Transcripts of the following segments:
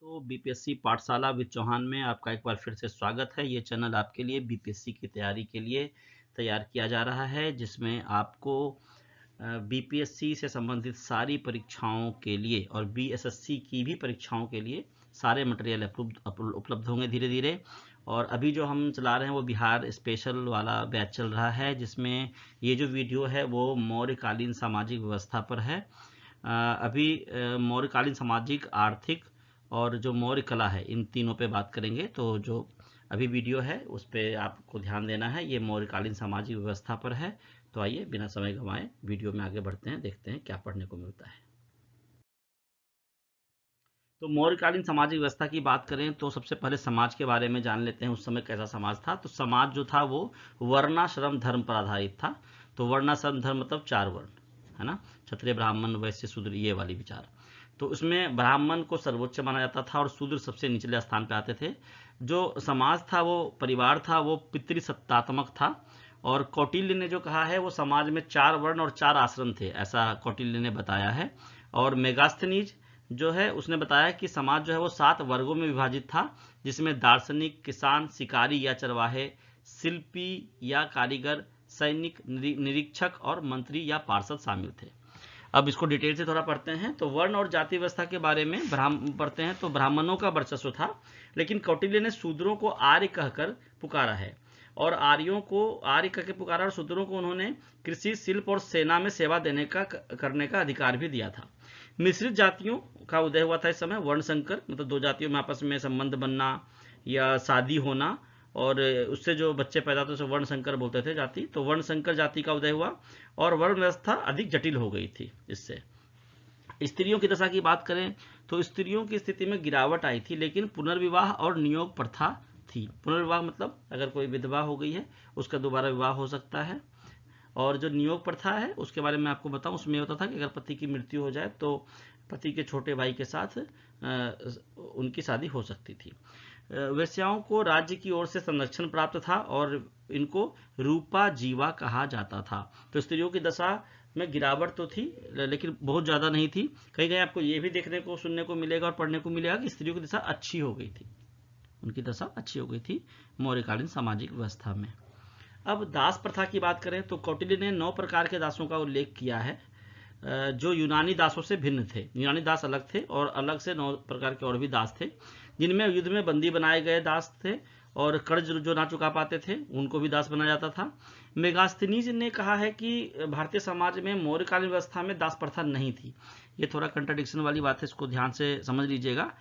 तो बीपीएससी पाठशाला विद चौहान में आपका एक बार फिर से स्वागत है। ये चैनल आपके लिए बीपीएससी की तैयारी के लिए तैयार किया जा रहा है, जिसमें आपको बीपीएससी से संबंधित सारी परीक्षाओं के लिए और बीएसएससी की भी परीक्षाओं के लिए सारे मटेरियल उपलब्ध होंगे धीरे धीरे। और अभी जो हम चला रहे हैं वो बिहार स्पेशल वाला बैच चल रहा है, जिसमें ये जो वीडियो है वो मौर्यकालीन सामाजिक व्यवस्था पर है। अभी मौर्यकालीन सामाजिक, आर्थिक और जो मौर्य कला है, इन तीनों पे बात करेंगे। तो जो अभी वीडियो है उस पे आपको ध्यान देना है, ये मौर्यकालीन सामाजिक व्यवस्था पर है। तो आइए बिना समय गंवाए वीडियो में आगे बढ़ते हैं, देखते हैं क्या पढ़ने को मिलता है। तो मौर्यकालीन सामाजिक व्यवस्था की बात करें तो सबसे पहले समाज के बारे में जान लेते हैं, उस समय कैसा समाज था। तो समाज जो था वो वर्णाश्रम धर्म पर आधारित था। तो वर्णाश्रम धर्म मतलब 4 वर्ण, है ना, क्षत्रिय ब्राह्मण वैश्य शूद्र, ये वाली विचार। तो उसमें ब्राह्मण को सर्वोच्च माना जाता था और शूद्र सबसे निचले स्थान पे आते थे। जो समाज था, वो परिवार था, वो पितृसत्तात्मक था। और कौटिल्य ने जो कहा है वो समाज में 4 वर्ण और 4 आश्रम थे, ऐसा कौटिल्य ने बताया है। और मेगास्थनीज जो है उसने बताया कि समाज जो है वो 7 वर्गों में विभाजित था, जिसमें दार्शनिक, किसान, शिकारी या चरवाहे, शिल्पी या कारीगर, सैनिक, निरीक्षक और मंत्री या पार्षद शामिल थे। अब इसको डिटेल से थोड़ा पढ़ते हैं। तो वर्ण और जाति व्यवस्था के बारे में पढ़ते हैं। तो ब्राह्मणों का वर्चस्व था, लेकिन कौटिल्य ने शूद्रों को आर्य कहकर पुकारा है, और आर्यों को आर्य कहकर पुकारा, और शूद्रों को उन्होंने कृषि, शिल्प और सेना में सेवा देने का करने का अधिकार भी दिया था। मिश्रित जातियों का उदय हुआ था इस समय। वर्ण संकर मतलब 2 जातियों में आपस में संबंध बनना या शादी होना, और उससे जो बच्चे पैदा होते उसे वर्ण संकर बोलते थे जाति। तो वर्ण संकर जाति का उदय हुआ और वर्ण व्यवस्था अधिक जटिल हो गई थी इससे। स्त्रियों की दशा की बात करें तो स्त्रियों की स्थिति में गिरावट आई थी, लेकिन पुनर्विवाह और नियोग प्रथा थी। पुनर्विवाह मतलब अगर कोई विधवा हो गई है उसका दोबारा विवाह हो सकता है। और जो नियोग प्रथा है उसके बारे में आपको बताऊं, उसमें होता था कि अगर पति की मृत्यु हो जाए तो पति के छोटे भाई के साथ उनकी शादी हो सकती थी। वेश्याओं को राज्य की ओर से संरक्षण प्राप्त था और इनको रूपा जीवा कहा जाता था। तो स्त्रियों की दशा में गिरावट तो थी, लेकिन बहुत ज़्यादा नहीं थी। कहीं कहीं आपको ये भी देखने को, सुनने को मिलेगा और पढ़ने को मिलेगा कि स्त्रियों की दशा अच्छी हो गई थी, उनकी दशा अच्छी हो गई थी मौर्यकालीन सामाजिक व्यवस्था में। अब दास प्रथा की बात करें तो कौटिल्य ने 9 प्रकार के दासों का उल्लेख किया है, जो यूनानी दासों से भिन्न थे। यूनानी दास अलग थे और अलग से 9 प्रकार के और भी दास थे, जिनमें युद्ध में बंदी बनाए गए दास थे, और कर्ज जो ना चुका पाते थे उनको भी दास बनाया जाता था। मेगास्थनीज ने कहा है कि भारतीय समाज में मौर्यकालीन व्यवस्था में दास प्रथा नहीं थी। ये थोड़ा कंट्राडिक्शन वाली बात है, इसको ध्यान से समझ लीजिएगा।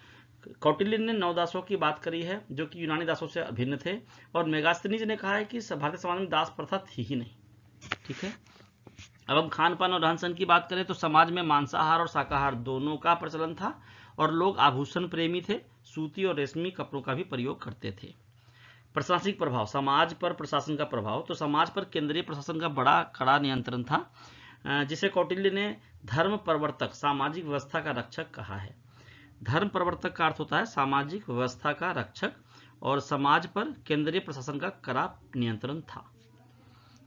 कौटिल्य ने 9 दासों की बात करी है जो कि यूनानी दासों से भिन्न थे, और मेगास्थनीज ने कहा है कि भारतीय समाज में दास प्रथा थी ही नहीं। ठीक है। अब हम खान पान और रहन सहन की बात करें तो समाज में मांसाहार और शाकाहार दोनों का प्रचलन था, और लोग आभूषण प्रेमी थे, सूती और रेशमी कपड़ों का भी प्रयोग करते थे। प्रशासनिक प्रभाव, समाज पर प्रशासन का प्रभाव। तो समाज पर केंद्रीय प्रशासन का बड़ा कड़ा नियंत्रण था, जिसे कौटिल्य ने धर्म प्रवर्तक, सामाजिक व्यवस्था का रक्षक कहा है। धर्म प्रवर्तक का अर्थ होता है सामाजिक व्यवस्था का रक्षक, और समाज पर केंद्रीय प्रशासन का कड़ा नियंत्रण था।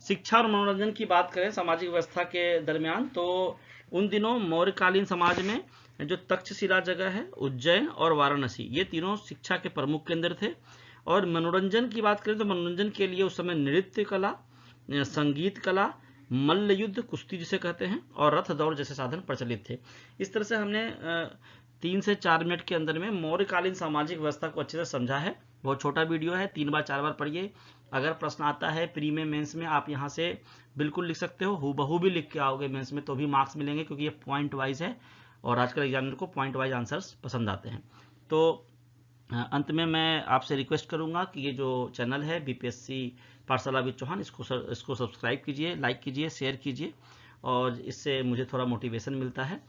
शिक्षा और मनोरंजन की बात करें सामाजिक व्यवस्था के दरमियान, तो उन दिनों मौर्यकालीन समाज में जो तक्षशिला जगह है, उज्जैन और वाराणसी, ये तीनों शिक्षा के प्रमुख केंद्र थे। और मनोरंजन की बात करें तो मनोरंजन के लिए उस समय नृत्य कला, संगीत कला, मल्ल युद्ध, कुश्ती जिसे कहते हैं, और रथ दौड़ जैसे साधन प्रचलित थे। इस तरह से हमने 3 से 4 मिनट के अंदर में मौर्यकालीन सामाजिक व्यवस्था को अच्छे से समझा है। बहुत छोटा वीडियो है, 3 बार 4 बार पढ़िए। अगर प्रश्न आता है प्री में, मेंस में, आप यहाँ से बिल्कुल लिख सकते हो, हूबहू भी लिख के आओगे मेंस में तो भी मार्क्स मिलेंगे, क्योंकि ये पॉइंट वाइज है और आजकल एग्जामिनर को पॉइंट वाइज आंसर्स पसंद आते हैं। तो अंत में मैं आपसे रिक्वेस्ट करूंगा कि ये जो चैनल है बीपीएससी पाठशाला विद चौहान, इसको सब्सक्राइब कीजिए, लाइक कीजिए, शेयर कीजिए, और इससे मुझे थोड़ा मोटिवेशन मिलता है।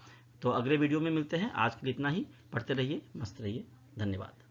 तो अगले वीडियो में मिलते हैं। आज के लिए इतना ही। पढ़ते रहिए, मस्त रहिए। धन्यवाद।